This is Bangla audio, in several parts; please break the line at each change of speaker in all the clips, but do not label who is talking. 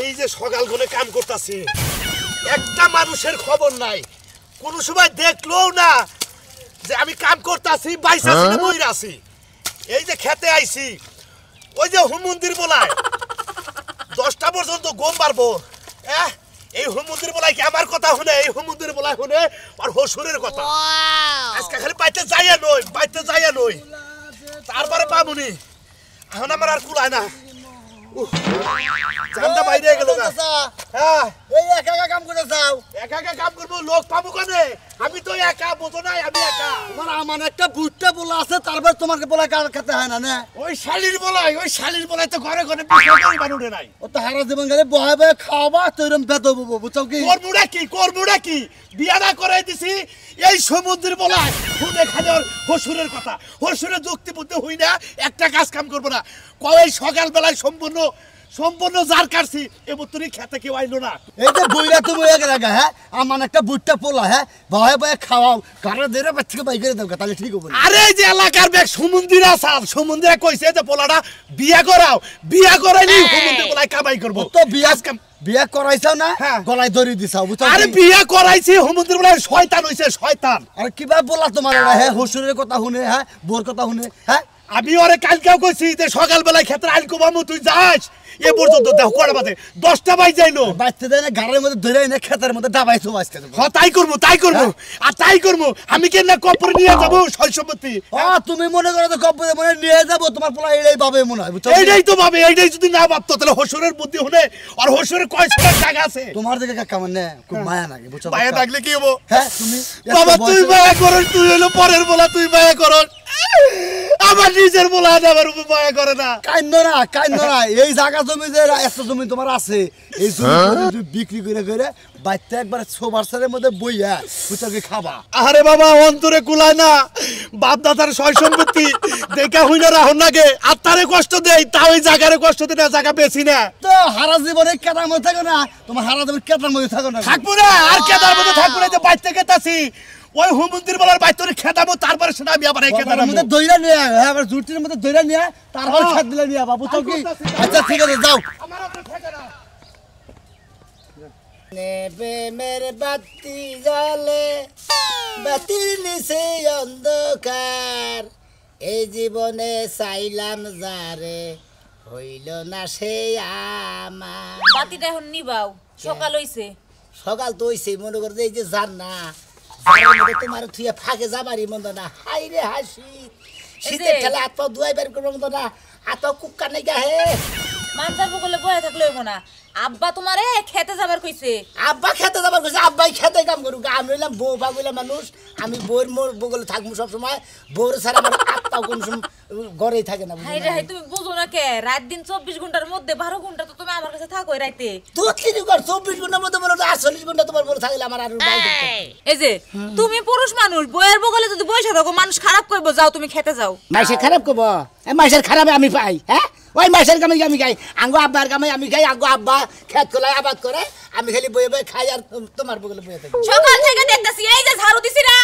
এই যে সকাল করে কাম করতেছি একটা মানুষের খবর নাই কোন সময় দেখলোও না যে আমি কাম করতেছি বাইসা ছিনা মইরা আছি এই যে খেতে আইছি ওই যে হুম মন্দির বলায় 10টা পর্যন্ত গম পারবো এই হুম মন্দির বলায় কি আমার কথা শুনে এই হুম মন্দির বলায় শুনে আর হসুরের কথা আজকে খালি বাইতে যাইয়া নই তারপরে পাবনি এখন আমার আর কুলায় না জানটা বাইরে গেল না হ্যাঁ এই একা একা কাম করে যাও একা একা কাম করব লোক পাবো কোনে আমি তো একা বুঝো নাই আমি একা
তোমার আমার একটা বুটটা বলা আছে তারপর তোমাকে বলা কার খেতে হয় না না
ওই শালির বলাই তো ঘরে ঘরে বিক্রি বানুড়ে নাই
ও তো হারা জীবন গেলে বহায় বহায় খাওয়াবা তোরম বেদ ববো বুঝছো কি
করবুড়া কি বিয়া না করে দিছি এই সমুদ্র বলায় খুদে খাজর হসুরের কথা হসুরের যুক্তি বুদ্ধি হই না একটা কাজ কাম করব না কই সকাল বেলায় সম্পূর্ণ জার কাটছি এবার তুই খেতে কেউ আইলো না
এই যে বইরা তো বইয়া গেলা হ্যাঁ আমার একটা বুটটা পোলা হ্যাঁ বহায় বহায় খাওয়াও ঘরে ধরে বাচ্চাকে বাই করে দাও তাহলে ঠিক হবে
আরে এই যে এলাকার ব্যাগ সমুদ্রে কইছে যে পোলাটা বিয়া করাইনি সমুদ্রে পোলাই কামাই করব
তো বিয়া করাইছো না গলায় দড়ি দিছাও বুঝছো
আরে বিয়া করাইছি সমুদ্র পোলাই শয়তান হইছে শয়তান
আরে কিবা বলা তোমার হ্যাঁ হসুরের কথা শুনে হ্যাঁ বোর কথা শুনে হ্যাঁ
আমি ওরে কালকেও কইছি যে সকাল বেলায় ক্ষেত্রে আইল কোবামু তুই যাস এ পর্যন্ত দেখো কড়া বাজে 10টা বাই যাইলো
বাচ্চা দেয় না ঘরের মধ্যে ধরে এনে ক্ষেতের মধ্যে দাবাইছো আজকে
হ্যাঁ তাই করবো আমি কেন না কপর নিয়ে যাবো সয় সম্পত্তি
তুমি মনে করো তো কপরে মনে নিয়ে যাবো তোমার পোলা এইটাই ভাবে মনে হয় বুঝছো
এইটাই তো ভাবে এইটাই যদি না ভাবতো তাহলে হসুরের বুদ্ধি হলে আর হসুরের কয় ছড়ার জায়গা আছে
তোমার দিকে কাকা মানে খুব মায়া লাগে বুঝছো
মায়া লাগলে কি হবো
হ্যাঁ তুমি
বাবা তুই মায়া করস তুই হলো পরের বলা তুই মায়া করস আমার নিজের বলা আমার উপর মায়া করে না
কাইন্দ না এই জায়গা জমি যে এত জমি তোমার আছে এই জমি বিক্রি করে বাইতে একবার সোবারসারের মধ্যে বইয়া বুঝছো কি খাবা
আরে বাবা অন্তরে কুলায় না বাপ দাদার সয় সম্পত্তি দেখা হইনা রাহন নাগে আত্মারে কষ্ট দেই তাও এই জায়গারে কষ্ট দেই না জায়গা বেশি না
তো হারা জীবনে কেদার মধ্যে থাকো না তোমার হারা জীবন কেদার মধ্যে থাকো না
থাকবো না আর কেদার মধ্যে থাকবো না যে বাইতে গেতাছি ওই হুমন্দির বলার বাইতরে খেদাবো তারপরে সেটা আমি আবার এই কেদারের মধ্যে
দইরা নিয়ে আবার জুটির মধ্যে দইরা নিয়ে তারপর খেত দিলে নিয়ে বাবু তো কি আচ্ছা ঠিক আছে যাও
আমার আপনি ঠেকে না
নেবে মেরে বাতি জ্বলে বাতির নিচে অন্ধকার এই জীবনে চাইলাম যারে হইল না সে আমার
বাতিটা এখন নিবাও সকাল হইছে
সকাল তো হইছে মনে করো এই যে জান না তোমার থুয়ে ফাঁকে যাবারই মন্দ না হাই রে হাসি শীতের খেলা হাত পা ধুয়াই বের করবো মন্দ না হাত পা কুক্কা নেই গাহে
মানজার বগলে বয়ে থাকলে হইব না আব্বা তোমারে খেতে যাবার কইছে
আব্বাই খেতে কাম করুক আমি হইলাম বউ পাগলা মানুষ আমি বউর মোর বগলে থাকবো সবসময় বউর ছাড়া আমার আত্মাও কোন ঘরেই থাকে না
হাই রে হাই তুমি বুঝো না কে রাত দিন 24 ঘন্টার মধ্যে 12 ঘন্টা তো তুমি আমার কাছে থাকো রাইতে
তুই কি কর 24 ঘন্টার মধ্যে বলো 48 ঘন্টা তোমার বলে থাকলে আমার আর
এই যে তুমি পুরুষ মানুষ বউয়ের বগলে যদি বসে থাকো মানুষ খারাপ কইবো যাও তুমি খেতে যাও
মাইসে খারাপ কইব মাইসের খারাপে আমি পাই হ্যাঁ ওই মাইসের কামে আমি খাই আঙ্গো আব্বার কামে আমি খাই আঙ্গো আব্বা খেত কলাই আবাদ করে আমি খালি বয়ে বয়ে খাই আর তোমার বগলে বয়ে থাকি
সকাল থেকে দেখতাছি এই যে ঝাড়ু দিছি না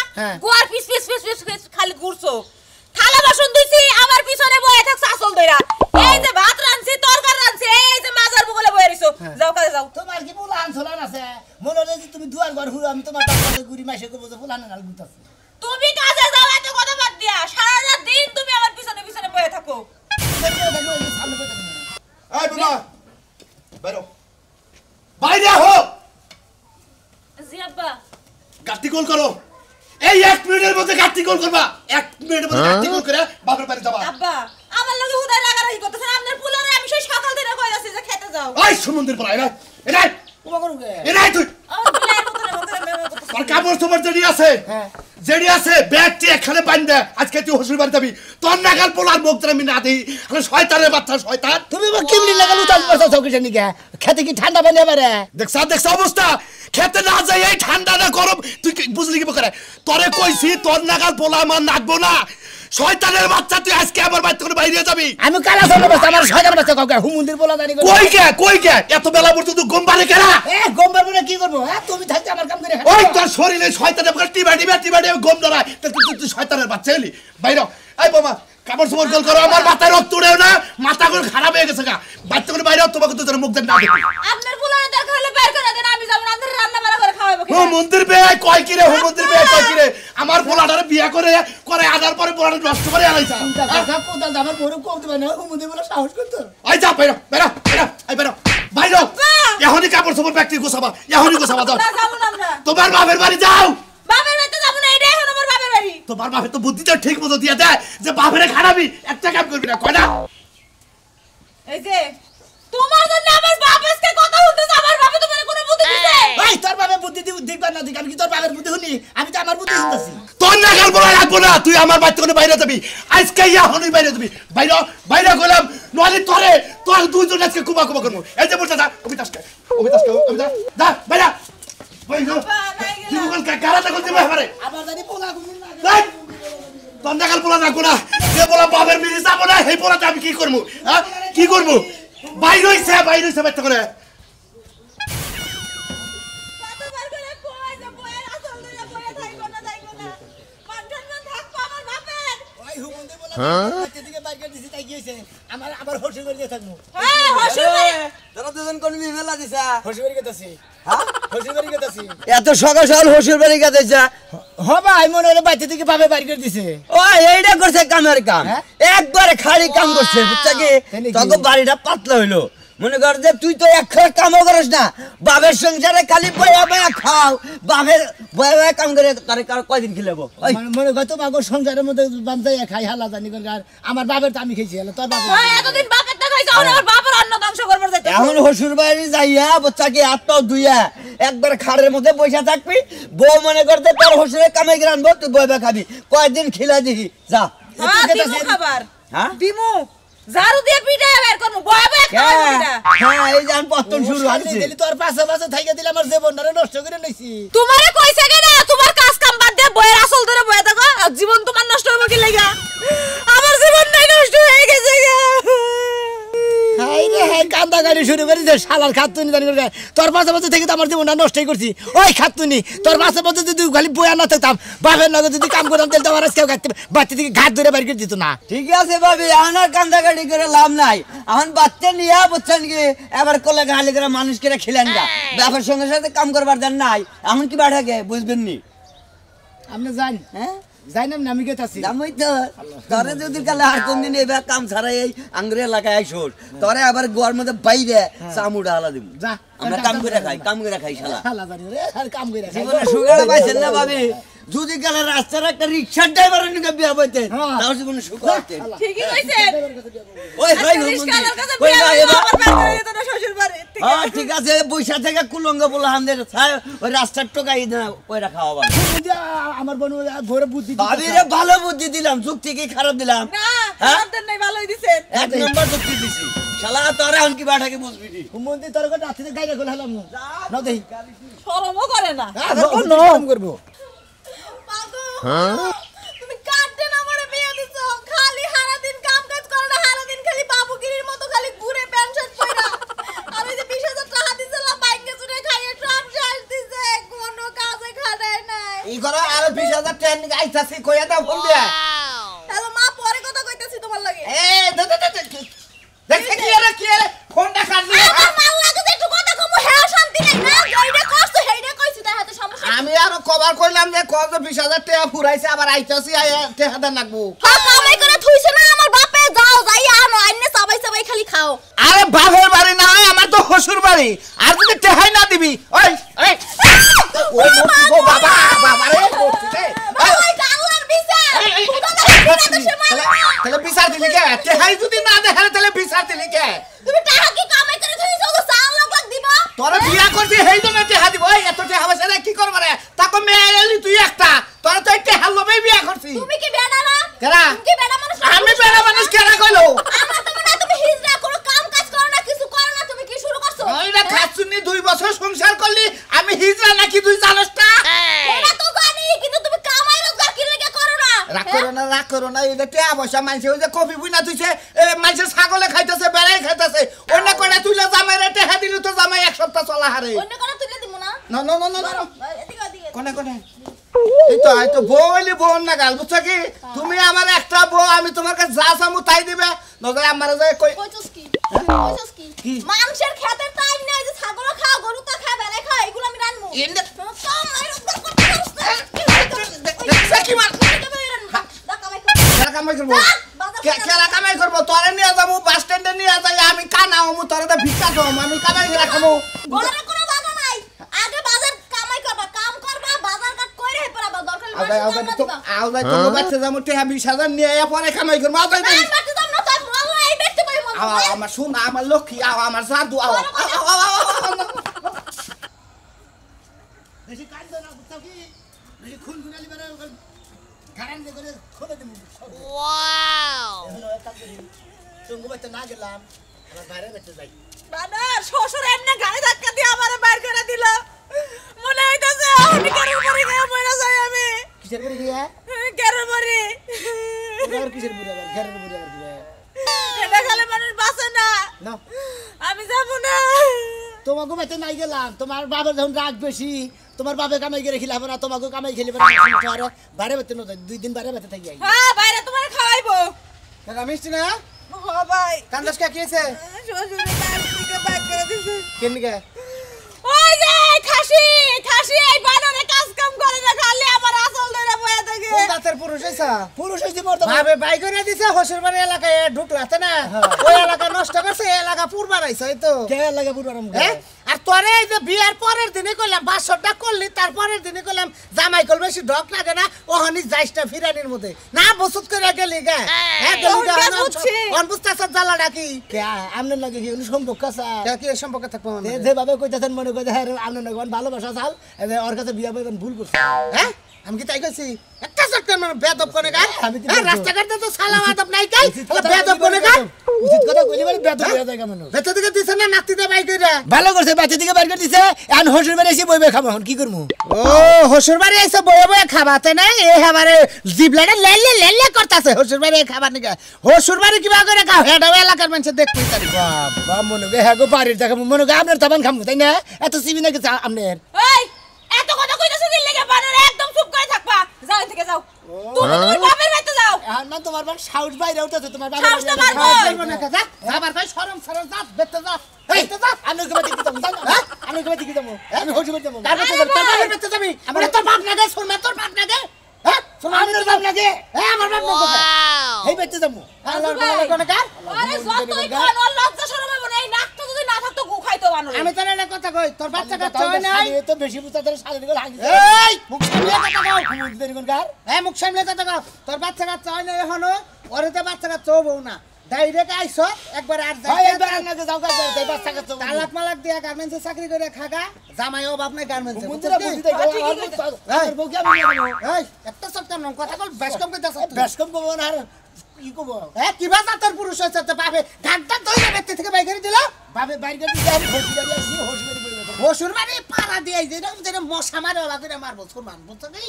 গোয়ার পিস পিস পিস পিস খালি ঘুরছো থালা বাসন ধুইছি আমার পিছনে বয়ে থাকছ আসল দইরা এই যে ভাত রানছি তরকারি রানছি এই যে মাজার বগলে বয়ে রইছো যাও কাজে যাও
তোমার কি ফুলান ছলান আছে মনে হয় যে তুমি দুয়ার ঘর হুরো আমি তোমার কাছে গুড়ি মাইসে কইবো যে ফুলান নাল গুতাছি
তুমি কাজে যাও এত কথা বাদ দিয়া সারা রাত দিন তুমি আমার পিছনে পিছনে বয়ে থাকো
এই বাবা বাইরে হো
জি আব্বা
গাটি কল করো এই 1 মিনিটের মধ্যে গাটি কল করবা 1 মিনিটের মধ্যে গাটি কল করে বাবার বাড়ি যাবা
আব্বা আমার লগে হুদাই রাগারাগি করতেছেন আপনার পুলারে আমি সেই সকাল থেকে কই আছি যে খেতে যাও
ওই সমুদ্রের পড়া এরাই
তোমা করুগে
এরাই তুই
আমার বিলাই মতরে
আর কাপড় তোমার যেডি আছে ব্যাগটি এখানে বাঁধে আজকে তুই হসুর বাড়ি যাবি তোর নাগাল পোলার মুখ ধরে আমি না দিই শয়তানের বাচ্চা শয়তান
তুমি কেমনি লাগাল উতাল বসা চৌকিছে নিকে খেতে কি ঠান্ডা পানি এবারে
দেখছ অবস্থা খেতে না যাই এই ঠান্ডা না গরম তুই বুঝলি কি করে তোরে কইছি তোর নাগাল পোলা আমার নাকবো না শয়তানের বাচ্চা তুই আজকে আমার বাড়ি থেকে বাইরে যাবি
আমি কালা সব বাচ্চা আমার শয়তানের বাচ্চা কাউকে হুমুন্দির বলা জানি
কই গে এত বেলা পর্যন্ত গম বারে কেনা
গম বারবো না কি করবো তুমি থাকতে আমার কাম করে
ওই তোর শরীরে শয়তানের বলে টিবাড়ি গম ধরা তুই শয়তানের বাচ্চা এলি বাইরে এই বাবা কাপড় চোপড় গোল করো আমার মাথায় রক্ত উড়েও না মাথা করে খারাপ হয়ে গেছে গা বাচ্চা করে বাইরে তোমাকে তো মুখ দেন না
আপনার
হুমন্দির বে কয় কি রে হুমন্দির বে কয় কি রে আমার পোলাটারে বিয়া করে আদার পরে পোলাটা নষ্ট করে আলাইছা
কোদাল আমার বড় কম দিবে না হুমুদি বলে সাহস করতে
আই যা বাইরে বাইরে আই বাইরে বাইরে এখনই কাপড় চোপড় ব্যক্তি গোছাবা এখনই গোছাবা যাও তোমার বাপের বাড়ি যাও
বাপের বাড়িতে যাব না এটাই এখন আমার বাপের বাড়ি
তোমার বাপের তো বুদ্ধিটা ঠিক মতো দিয়ে দেয় যে বাপেরে খারাপই একটা কাম করবি না কয় না
এই যে তোমার জন্য আমার বাপ আজকে কথা বলতেছে আমার বাপে তোমার কোনো বুদ্ধি দিছে
ভাই তোর বাপে বুদ্ধি দিবা না দিক আমি কি তোর বাপের বুদ্ধি শুনি আমি তো আমার বুদ্ধি শুনতাছি
তোর নাগাল বলা রাখবো না তুই আমার বাড়িতে কোনো বাইরে যাবি আজকে এখনই বাইরে যাবি বাইরে বাইরে গেলাম নইলে তোর দুইজন আজকে কুবা কুবা করবো এই যে বলতে যা অমিতাসকে যা বাইরে কি বল কারাটা করতে পারে
আমার জানি পোলা ঘুমিন না
তোর নাগাল বলা রাখবো না যে বলা বাপের মিলে যাবো না সেই বলাটা আমি কি করবো হ্যাঁ কি করবো বাইরে হইছে বাচ্চা করে
কতবার করে কই যে বইয়ের আসল ধরে বইয়ে থাকবো না পাঁচজন থাকবো আমার বাপের
ভাই হুমুদি বলে বাচ্চা দিকে বাইর করে দিছি তাই কি হইছে আমার হসুর করে থাকমু
হ্যাঁ হসুর বাড়ি
তোরা দুজন কোন মিমেলা দিছা
হসুর করে গেতাছি হসুর করে গেতাছি
এত সকাল সকাল হসুর বাড়ি গেছে
ভাই মনে হলো বাচ্চা দিকে বাপে বাইর করে দিছে
ও এইটা করছে কামের কাম একবারে খালি কাম করছে বুঝছা কি তখন বাড়িটা পাতলা হইলো মনে কর যে তুই তো এক কামও করিস না বাপের সংসারে খালি বয়া বয়া খাও বাপের বয়া বয়া কাম করে তারে কয়দিন খিলাবো
মনে কর তো মাগো সংসারের মধ্যে বান্ধাই খাই হালা জানি আর আমার বাপের তো আমি খেয়েছি তোর বাপের
ওই এতদিন বাপের টা খাইছো আমার বাপের অন্ন ধ্বংস করবার যাইতে
এখন হসুর বাড়ি যাইয়া বাচ্চা কি হাতটাও ধুইয়া একবার খাড়ের মধ্যে বসে থাকবি বউ মনে করতে তোর হসুরে কামে গিয়ে আনবো তুই বয়া খাবি কয়দিন খিলা দিহি যা
দিমু খাবার
হ্যাঁ
দিমু ঝাড়ু দিয়ে পিটায় বের করব বয়া বয়া খাওয়াবো এটা
হ্যাঁ এই জান পতন শুরু হচ্ছে
দিলি তোর পাশে পাশে থাইকে দিলে আমার জীবনটারে নষ্ট করে নিছি
তোমারে কইছে কেন তোমার কাজ কাম বাদ দিয়ে বইয়ের আসল ধরে বয়া থাকো আর জীবন তোমার নষ্ট হবে কি লাগা আমার জীবনটাই নষ্ট হয়ে গেছে গা
হাই রে হাই কান্দা গাড়ি শুরু করে দে শালার খাতুনি জানি করে তোর পাশে পাশে থেকে তো আমার জীবনটা নষ্টই করছি ওই খাতুনি তোর পাশে পাশে যদি খালি বয়া না থাকতাম বাপের নগে যদি কাম করতাম তাহলে তো আমার আজকে বাচ্চা থেকে ঘাট ধরে বাইর করে দিত না
ঠিক আছে ভাবি এখন আর কান্দাকাটি করে লাভ নাই এখন বাচ্চা নিয়ে বুঝছেন কি এবার কোলে গালি করে মানুষকে খেলেন গা বাপের সঙ্গে সাথে কাম করবার দেন নাই এখন কি বাড়াকে বুঝবেন নি
আপনি জান
হ্যাঁ
যাই না আমি গেতাছি
জামই তো তোরে যদি কালে আর কোন দিন এবার কাম ছাড়াই এই আঙ্গুরে লাগাই আইসোস তোরে আবার গোয়ার মধ্যে বাইরে চামুড়া হালা দিব
যা
আমরা কাম করে খাই শালা
শালা জানি রে আর কাম কইরা খাই
জীবনে সুগার পাইছেন না ভাবি যদি কালে রাস্তার একটা রিকশার ড্রাইভারের নিকে বিয়া বইতে তাও জীবনে সুখ হচ্ছে
ঠিকই কইছেন
ওই ভাই
রিস্কালার কাছে বিয়া হইলো আমার বাপের যেত না শ্বশুর বাড়ি
হ্যাঁ ঠিক আছে বৈশা থেকে কুলঙ্গ বলে আমাদের ওই রাস্তার টোকাই না কইরা খাওয়া ভালো
আমার বোন ঘরে বুদ্ধি
ভাবি রে ভালো বুদ্ধি দিলাম যুক্তি কি খারাপ দিলাম
না আপনাদের নাই ভালোই দিছেন
এক নম্বর যুক্তি দিছি শালা তোরা এখন কি বাটাকে বুঝবি নি
হুমন্দি তোর কথা রাতে গাইরা গলা হলাম না দেই
শরমও করে না
কাম করব
পাগো তুমি কাটতে না মরে বিয়ে দিছো খালি সারা দিন কাম কাজ করো না সারা দিন খালি বাবুগিরির মতো খালি ঘুরে পেনশন পয়রা আমি যে 20000 টাকা দিছিলাম বাইকে চুরে খাইয়ে সব শেষ দিছে কোনো কাজে খাড়ায় নাই
এই করে আর 20000 টাকা নিয়ে আইতাছি কইয়া দাও ফোন দিয়া
হ্যালো মা পরে কথা কইতাছি তোমার লাগে
এ দেখে কি আরে ফোনটা কাটলি
আমার মা লাগে যে একটু কথা কমু হেও শান্তি নাই না জয়টা কষ্ট হেইডা কইছি তাই হাতে সমস্যা
আমি আর কভার কইলাম যে কত 20000 টাকা ফুরাইছে আবার আইতাছি টাকা দেন লাগবো
হ্যাঁ কামাই করে থুইছে না আমার বাপে যাও যাই আনো আইনে সবাই সবাই খালি খাও
আরে বাপের বাড়ি না আমার তো শ্বশুর বাড়ি আর যদি টেহাই না দিবি ওই ওই ওই মতি গো বাবা বাবা রে
ওই গাওয়ার বিচার
তাহলে বিচার দিলি কে টেহাই যদি না দে তাহলে বিচার দিলি কে
তুমি টাকা কি কামাই করে থুইছো তো সাল লাগ দিবা
তোরা বিয়া করতে হেই জন্য টেহা দিব ওই এত টেহা বসে রে কি করব রে তাকো মেয়ে এলি তুই একটা তোরা তো টেহা লবেই বিয়া করছিস
তুমি কি বেডা না
কেরা
তুমি কি বেডা মানুষ
আমি বেড়া মানুষ কেরা কইলো
আমরা তুমি না তুমি হিজরা করো কাম কাজ করো না কিছু করো না তুমি কি শুরু করছো
ওইটা খাচ্ছুনি 2 বছর সংসার করলি আমি হিজরা নাকি তুই জানোস না
ওরা তো জানি কিন্তু তুমি কামাই রোজগার কি লাগা করো না
রাগ করো না এটা টেহা বসা মাইছে ওই যে কফি বুইনা তুইছে মাইছে ছাগলে খাইতেছে বেড়াই খাইতেছে অন্য কোনা তুইলে জামাইরে টেহা দিলি তো জামাই এক সপ্তাহ চলা হারে
অন্য কোন তুলে দিমু না
না না না না
এদিকে এদিকে
কোনে এই তো বউ হইলি বউ না গাল বুঝছো কি তুমি আমার একটা বউ আমি তোমার কাছে যা চামু তাই দিবে নজরে আমারে যায় কই
কইছস কি মানুষের খেতের টাইম নাই যে ছাগল খাও গরু তা খায় বেলে খাও এগুলো আমি রানমু
এনে কামাই করবো খেলা কামাই করবো তোরে নিয়ে যাবো বাস স্ট্যান্ডে নিয়ে যাই আমি কানা হবো তোরে তো ভিক্ষা দেবো আমি কামাই করে খাবো আমার শুন আমার লক্ষ্মী আমার জাদু
বেশি কাজ দাও না বুঝছো কি বেশি খুন গুনালি করে গারান দিয়ে করে খোদা দেব ওয়াও হলো একটা করি সঙ্গ বাইতে না গেলাম আমার বাইরে বেঁচে যাই
বানর শ্বশুর এমনি গাড়ি ধাক্কা দিয়ে আমারে বাইর করে দিল মনে হইতাছে আমি কারো মরে গিয়ে মরে যাই আমি
কিসের করে গিয়া
কারো মরে
আর কিসের বুড়া আর ঘরের বুড়া আর দিবা
এটা খালি মানুষ বাঁচে না
না
আমি যাব না
তোমাকে বাইতে নাই গেলাম তোমার বাবার যখন রাগ বেশি তোমার বাবা কামাই করে খিলাবে না তোমাকে কামাই খেলিবে না বাইরে বেতে না 2 দিন বাইরে বেতে থাকি যাই
হ্যাঁ বাইরে তোমারে খাওয়াইবো
দাদা মিষ্টি না
হ্যাঁ ভাই
কান্দাস কে কিছে
শ্বশুরে বাইরে থেকে বাইর করে দিছে
কেন গে
ওই যে খাসি এই বানরে কাজ কাম করে না খালি আমার আসল ধরে বয়া থাকে
কোন জাতের পুরুষ হইছা
পুরুষ হইছে মরতে
ভাবে বাই করে দিছে হসুরবাড়ি এলাকায় ঢুকলাতে না ওই এলাকা নষ্ট করছে এই এলাকা পুরবার আইছে এই তো
কে লাগে পুরো আরাম
আর তোরে এই যে বিয়ার পরের দিনে কইলাম 500টা করলি তারপরের দিনে কইলাম জামাই কল বেশি ঢক লাগে না ওহনি যাইসটা ফিরানির মধ্যে না বসুত করে গেলি গা হ্যাঁ গেলি গা অন বুঝতাছ জ্বালাটা কি
কে আমনে লাগে কি উনি সম্পর্ক আছে
কি সম্পর্ক থাকবো
যে ভাবে কইতাছেন মনে কই হ্যাঁ আমনে লাগে ভালোবাসা চাল ওর কাছে বিয়া বইবেন ভুল করছে
হ্যাঁ আমি কি তাই কইছি একটা সরকার মানে বেদব কোনে গা
আমি তো
রাস্তাঘাটে তো সালাম আদব নাই কাই বেদব কোনে গা
উচিত কথা কইলি মানে বেদব হয়ে যায় কেমন
বেতে দিকে দিছে না নাতিতে বাই কইরা
ভালো করছে বাচ্চা দিকে বাইর করে দিছে এখন হসুর বাড়ি এসে বইবে খাবো এখন কি করবো
ও হসুর বাড়ি আইছে বয়ে বয়ে খাবাতে না এই খাবারে জিবলাটা লেলে লেলে করতাছে হসুর বাড়ি খাবার নিকা হসুর বাড়ি কিবা করে খাও হেডাও এলাকার মানুষ দেখতেই তারি
বাবা মনে গে হ্যাঁ গো বাড়ির দেখা মনে গে আপনার তাবান খামু তাই না এত সিবি নাকি আপনার
ওই এত কথা কইতাছ দিল লাগা বানর একদম চুপ করে থাকবা যাও এখান থেকে যাও তুমি তোমার বাপের বাড়িতে যাও
এখন না তোমার বাড়ি সাউথ বাইরে উঠেছে তোমার বাবা
সাহস তো মারবো।
আবার কই শরম শরম যা বেতে যা এই তো যা
আমি কবে টিকি যাবো আমি কবে টিকি যাবো আমি হসুর বাড়ি যাবো
তারপর তোর বাবার বেতে যাবি আমার তোর বাপ না গে শোনা তোর বাপ না গে হ্যাঁ শোনা
আমার বাপ লাগে
হ্যাঁ আমার বাপ না গে
এই বেতে যাবো
আল্লাহর বলে কোনে কার
আরে যতই কোন ওর লজ্জা শরম হবে না এই নাকটা যদি না থাকতো গু খাইতো বানর
আমি তোর একটা কথা কই তোর বাচ্চা কাচ্চা হয় নাই
তো বেশি বুঝা ধরে সাড়ে দিকে লাগিছে
এই মুখ সামলে কথা কও
মুখ দেরি কোন কার
এই মুখ সামলে কথা কও তোর বাচ্চা কাচ্চা হয় নাই এখনো ওরেতে বাচ্চা কাচ্চা হবো না ডাইরেক্ট আইছো একবার আর
ভাই
যাই
এবার নাকি যাও কাজ করতে বাচ্চা কাচ্চা
তালাক মালাক দিয়া গার্মেন্টসে চাকরি করে খাগা জামাই অভাব নাই গার্মেন্টসে
বুঝরা বুঝতে গো আর বউকে আমি নিয়ে
এই একটা সপ্তাহ নম কথা কল বেশ কম কইতাছ
বেশ কম কব না আর কি কব
কি ভাষা তোর পুরুষ হইছে তো বাবে ঘাটটা ধইরা বেতে থেকে বাই করে দিল
বাবে বাইর করে দিতে আমি হসুর বাড়ি আসি হসুর বাড়ি বইবে
হসুর বাড়ি পাড়া দিয়ে যেটা মশা মারে ওলা করে মারবো সুরমান বুঝছো কি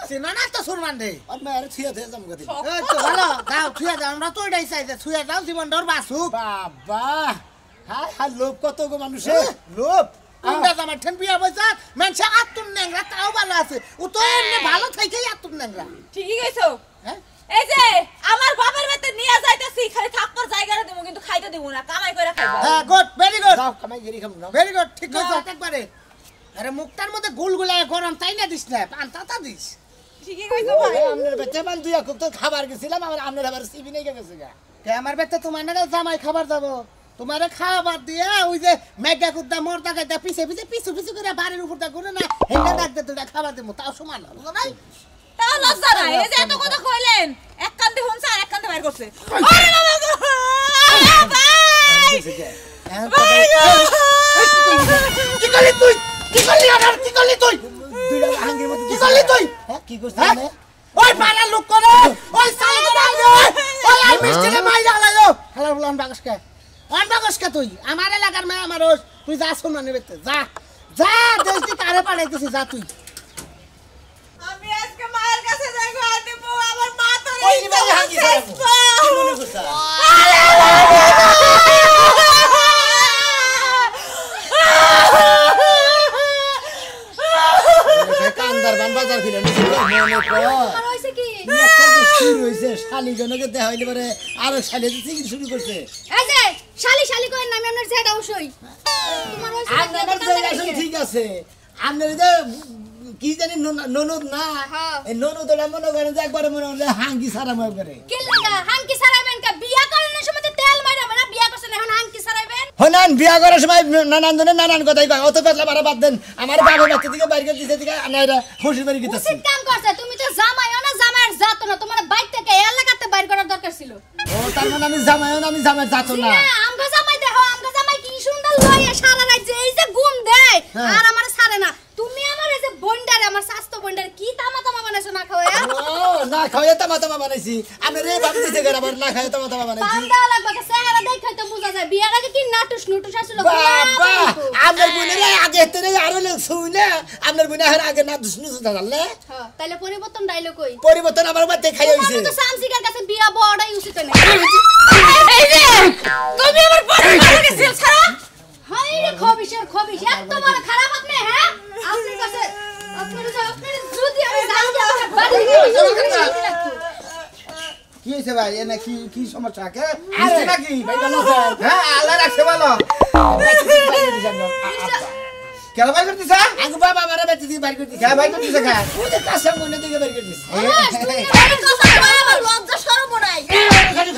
চিনো না তো সুরমান রে
আর মার থিয়া থিয়া যাম গদি
এই তো ভালো যাও ছুঁয়া যাও আমরা তো এটাই চাই যে ছুঁয়া যাও জীবন ডর বাসুক
বাবা হায় হায় লোভ কত গো মানুষের লোভ
কোনটা জামাই ঠেন বিয়া বইছা মানুষ আতুন নেংরা তাও ভালো আছে ও তো এমনি ভালো থাকেই আতুন নেংরা
ঠিকই কইছো
হ্যাঁ
এই যে আমার বাপের বাড়িতে নিয়ে যাইতেছি খালি থাকবার জায়গাটা দেবো কিন্তু খাইতে দেবো না কামাই করে খাইবো
হ্যাঁ গুড ভেরি গুড
যাও কামাই গেরি খাম না
ভেরি গুড ঠিক কইছো একবারে আরে মুখটার মধ্যে গুলগুলায় গরম তাই না দিস না পান্তা দিস
ঠিকই কইছো ভাই
আমনের বেতে মান দুই খুব তো খাবার গেছিলাম আমার আমনের আবার সিবি নাই গেছে গা
কে আমার বেতে তোমার না জামাই খাবার যাবো তোমারে খাবার দিয়া ওই যে মেগা কুদ্দা মর্দা গাইদা পিছে পিছে পিছু পিছু করে বাড়ির উপর দা করে না হেঙ্গা ডাকতে তোরা খাবার দেবো তাও সমান বুঝো নাই
তাও লজ্জা নাই এই যে এত কথা কইলেন এক কান্দে শুনছে আর এক কান্দে বাইর করছে আরে বাবা গো! আরে ভাই ভাই গো!
কি করলি তুই কি করলি আর কি করলি তুই
দুইটা হাঙ্গির মধ্যে
কি করলি তুই
হ্যাঁ কি করছিস
হ্যাঁ?
মানে
ওই পাড়া লোক করে ওই সালে করে আইলো ওই আই মিষ্টিরে মাইরা লাইলো হালার বলান বাগসকে ওই বাগসকে তুই আমার এলাকার মেয়ে আমার তুই যা শোনা নেবে যা যা দেশ দি কারে পাঠাইতেছিস যা তুই
আমি আজকে মায়ের কাছে যাইবো আর দেবো আমার মা তো
ওই নিবারে হাঙ্গি খাবো কি মনে করছ কান্দার বান বাজার ফিরে মনে কর
আর হইছে কি
শুরু হইছে শালি জনকে দেয়া হইলে পরে আরো শালি চিকিৎসা শুরু করছে
এই যে শালি শালি কই নাম আপনার জেড অবশ্যই তোমার হইছে
আর আমার জায়গা ঠিক আছে আপনার যে কি জানি ননদ না
হ্যাঁ।
এই ননদ ওরা মনে করেন যে একবারে মনে করেন হাঙ্গি সারা মনে করে
কি লাগা হাঙ্কি সারাইবেন কা বিয়া করার সময় তো তেল মাইরা মানে বিয়া করছেন এখন হাঙ্কি সারাইবেন
হনান বিয়া করার সময় নানান কথাই কয় অত পেতলা বাড়া বাদ দেন আমার বাবা বাচ্চা থেকে বাইরে দিতে দিকে আনাইরা খুশি বাড়ি গিয়েছে
উচিত কাম করছে তুমি তো জামাইও না জামাইয়ের জাত না তোমার বাইক থেকে এলাকাতে বাইর করার দরকার ছিল
ও তার মানে আমি জামাই যাতো না
আমগো জামাই দেখো আমগো জামাই কি সুন্দর লয়ে সারা রাত যে এই যে ঘুম দেয় আর আমার ছাড়ে না তুমি আমার এই যে বন্ডারে আমার স্বাস্থ্য বন্ডারে কি তামা বানাইছো না খাওয়া
ও না খাওয়া তামা বানাইছি আমি রে বাপ দিতে গেল আবার না খাওয়া তামা বানাইছি
পান্ডা লাগবে কে চেহারা দেখে তো বোঝা যায় বিয়ার আগে কি নাটুস আসলো
বাবা আমার বোনের আগে তেরে আরো লোক শুনে আপনার বোনের আগে না দুষ্ণু জানলে
হ্যাঁ তাইলে পরিবর্তন ডাইলো কই
পরিবর্তন আমার বাতে খাই হইছে
তো সামসিকার কাছে বিয়া বড়াই উচিত না এই যে তুমি আমার পরিবার গেছিল ছাড়া হাই রে খবিশ এত বড় খারাপ আপনি হ্যাঁ আপনার কাছে আপনার যদি আমি জানি আমার বাড়ি
কি হইছে ভাই এনে কি সমস্যা কে মিষ্টি নাকি
ভাই ভালো স্যার
হ্যাঁ আল্লাহ রাখছে ভালো কেন ভাই করতেছ
আগে বাবা আমারে বেঁচে দিয়ে বাইর করে দিছে
কে ভাই করতেছ কে
ওই যে কাছে মনে দিকে বাইর করে দিছে
এই কথা আমার লজ্জা শরম নাই
খালি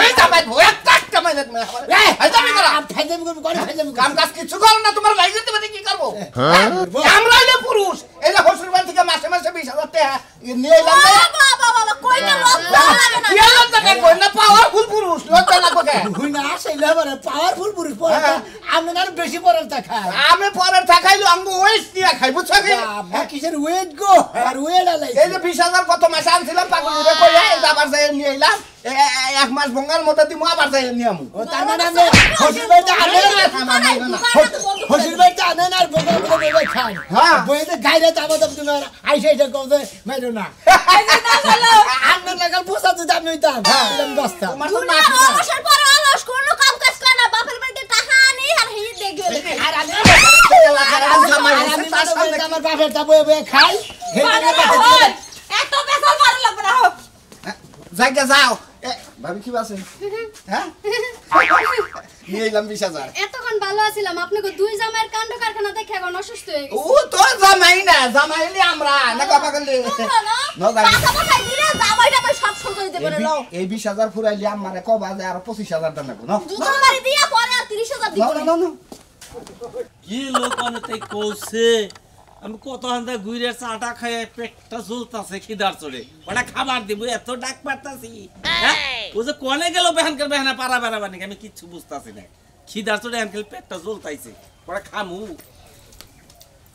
এই জামাই ভয় একটা মাইলে এই জামাই করা
ফাইজাম করব করে ফাইজাম
কাম কাজ কিছু করো না তোমার ভাই করতে পারি কি করব আমরা হইলে পুরুষ এই যে হসুর বাড়ি থেকে মাসে 20,000 টাকা নিয়ে এলাম
বাবা কই না লজ্জা লাগে না
কি লজ্জা কে কই না পাওয়ারফুল পুরুষ লজ্জা লাগবে কে
হুই না আসলে আবার পাওয়ারফুল পুরুষ পড়া আমরা আর বেশি পড়া খায়
আমি পরের থাকাইলো আমি ওয়েট নিয়ে খাই বুঝছো কি
বাবা কিসের ওয়েট গো আর ওয়েট আলাই
এই যে 20,000 কত মাসে আনছিলাম পাগল কই আবার যাই নিয়ে এলাম এক মাস বঙ্গার মতো দিমু আবার যাই নিয়ে আমু
ও তার মানে আমি হসির বাড়িতে আনেন হসির বাড়িতে আনেন আর বগল বগল খান
হ্যাঁ
বইতে গাইরে তাবা তো তোমার আইসা আইসা কম যে মাইরো না আমরা লাগাল পোষা তো দাম হইতাম এরকম বস্তা
তোমার তো
দুনিয়া অবসর পর অলস কোনো কাম কাজ করে না বাপের বাড়িতে টাকা আনি আর হি দেখে
আর আমি
এলাকার জামাই
আমার বাপের তা বয়ে বয়ে খাই
এত বেজাল মারা লাগবে না হোক
জায়গা যাও ভাবি কি আছে হ্যাঁ নিয়ে এলাম 20,000
এতক্ষণ ভালো আছিলাম আপনাকে দুই জামাইয়ের কাণ্ড কারখানা দেখে এখন অসুস্থ হয়ে গেছে
ও তো জামাই না জামাই হইলে আমরা না কাপা করলে
টাকা পাঠাই দিলে জামাইটা আমি সব শুরু করে দেব রে লও
এই 20,000 ফুরাইলে আমারে কবা যায় আর 25,000 টাকা না
দুটো বাড়ি দিয়া পরে আর 30,000 দিব
না
কি লোক অনেক কইছে আমি কত হান্দা ঘুরে চাটা খায় পেটটা জ্বলতাছে খিদার চড়ে ওটা খাবার দিব এত ডাক পারতাছি হ্যাঁ ও যে কোনে গেল বেহানকার বেহানা পারা বেড়াবানি আমি কিচ্ছু বুঝতাছি না খিদার চড়ে আনকাল পেটটা জ্বলতাইছে ওটা খামু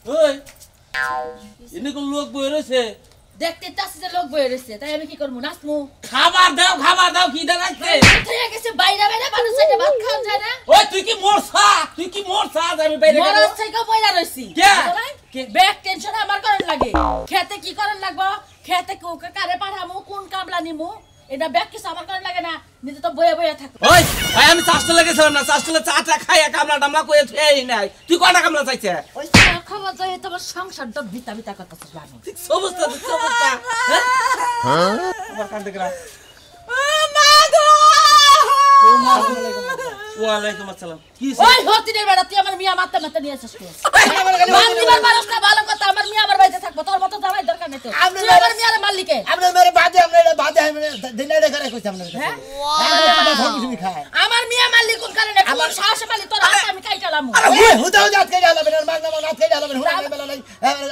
ওই এনে কোন লোক বই রয়েছে
দেখতে চাচ্ছি যে লোক বয়ে রয়েছে তাই আমি কি করবো নাচমু
খাবার দাও খিদা লাগছে
ঠিক আছে বাইরে বাইরে মানুষ সাথে ভাত খাওয়া যায় না
ওই তুই কি মরছা আমি বাইরে গেল
মরার থেকে বইলা রইছি
কে
ব্যাক টেনশন আমার করার লাগে খেতে কি করার লাগবো খেতে কারে পাঠামু কোন কামলা নিমু এটা ব্যাক কিছু আমার করার লাগে না নিজে তো বয়ে বয়ে থাকো
ওই ভাই আমি চাষতলে গেছিলাম না চাষতলে চাটা খাই কামলা টামলা কয়ে খেয়ে নাই তুই কয়টা কামলা চাইছে
ওই খাওয়া যায় তোমার সংসারটা ভিতা ভিতা করতেছিস বানু
সমস্যা হ্যাঁ আমার কান দেখরা ওয়ালাইকুম আসসালাম কি
ওই হতিনের বেড়া তুই আমার মিয়া মাথা মাথা নিয়ে আসছিস মানদিবার মানুষ না ভালো কথা আমার মিয়া আমার বাড়িতে থাকবো তোর মতো জামাই দরকার নেই তো তুই আমার মিয়ার মালিকে
আমরা মেরে বাদে আমরা দিনে রেখে রাখছি আমরা
হ্যাঁ
তুমি খায়
আমার মিয়া মালিক কোন কারণে আমার সাহস মালিক তোর হাত আমি কাইটালাম
আরে হুদাও জাত কে যাবে না মাগনা মাগনা কে যাবে হুনা বেলা নাই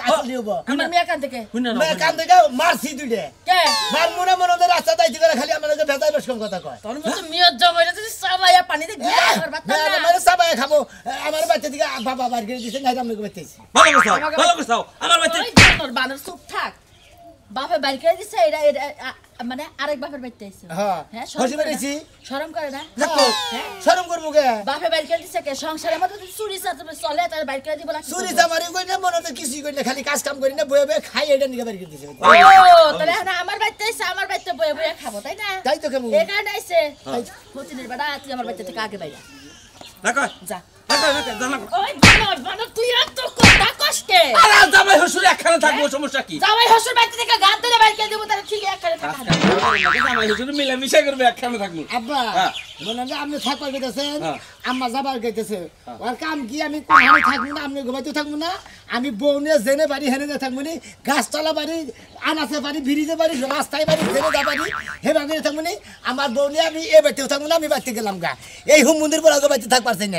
আসলি হবো
আমার মিয়া কান থেকে
মে কান থেকে মারছি দুইডে
কে
মার মুনা মনে রাস্তা দাইতে করে খালি আমাদের ভেজাই বসকম কথা কয়
তোর মতো মিয়ার জমাই যদি সাবাইয়া পানিতে গিয়ে আর বাত না
মেরে সবাই খাবো আমার বাচ্চা দিকে বাবা বার করে দিছে নাই আমরা বেতেছি
ভালো করছো আমার বাচ্চা
ওই তোর বানর চুপ থাক বাপে বাইর করে দিছে এটা মানে আরেক বাপের বাড়িতে আইছে
হ্যাঁ হসি বেরিয়েছি
শরম করে না
শরম করবো কে
বাপে বাইর করে দিছে কে সংসারের মধ্যে চুরি চাতুরি চলে তার বাইর করে দিব না
চুরি চামারি কই না মনে তো কিছুই কই না খালি কাজ কাম করি না বয়ে বয়ে খাই এটা নিয়ে বার করে দিছে
ও তাহলে এখন আমার বাড়িতে আইছে আমার বাড়িতে বয়ে বয়ে খাবো তাই না
তাই তো কেমন
এই কারণে আইছে হতিনের বেড়া তুই আমার বাড়িতে থেকে আগে বাইরা
রাখো
যা
রাখো জানা
ওই বানর তুই এত কথা কষ্ট কে
আরে জামাই শ্বশুর একখানে থাকবো সমস্যা কি
জামাই শ্বশুর বাড়ি থেকে গাদ ধরে বাইর করে দেব তার ঠিক একখানে থাকা
জামাই শ্বশুর মিলামিশা করবে একখানে থাকবো
আব্বা
হ্যাঁ।
মনে হয় আপনি থাকবার গেতেছেন
হ্যাঁ।
আম্মা যাবার গেতেছে ওর কাম কি আমি কোথাও থাকবো না আপনি ঘুমাইতে থাকবো না আমি বউ নিয়ে জেনে বাড়ি হেনে যা থাকবো নি গাছতলা বাড়ি আনাচে বাড়ি ব্রিজে বাড়ি রাস্তায় বাড়ি জেনে যা বাড়ি হে বাড়ি থাকবো নি আমার বউ নিয়ে আমি এ বাড়িতেও থাকবো না আমি বাড়িতে গেলাম গা এই হুম মন্দির পর আগে বাড়িতে থাক পারছি না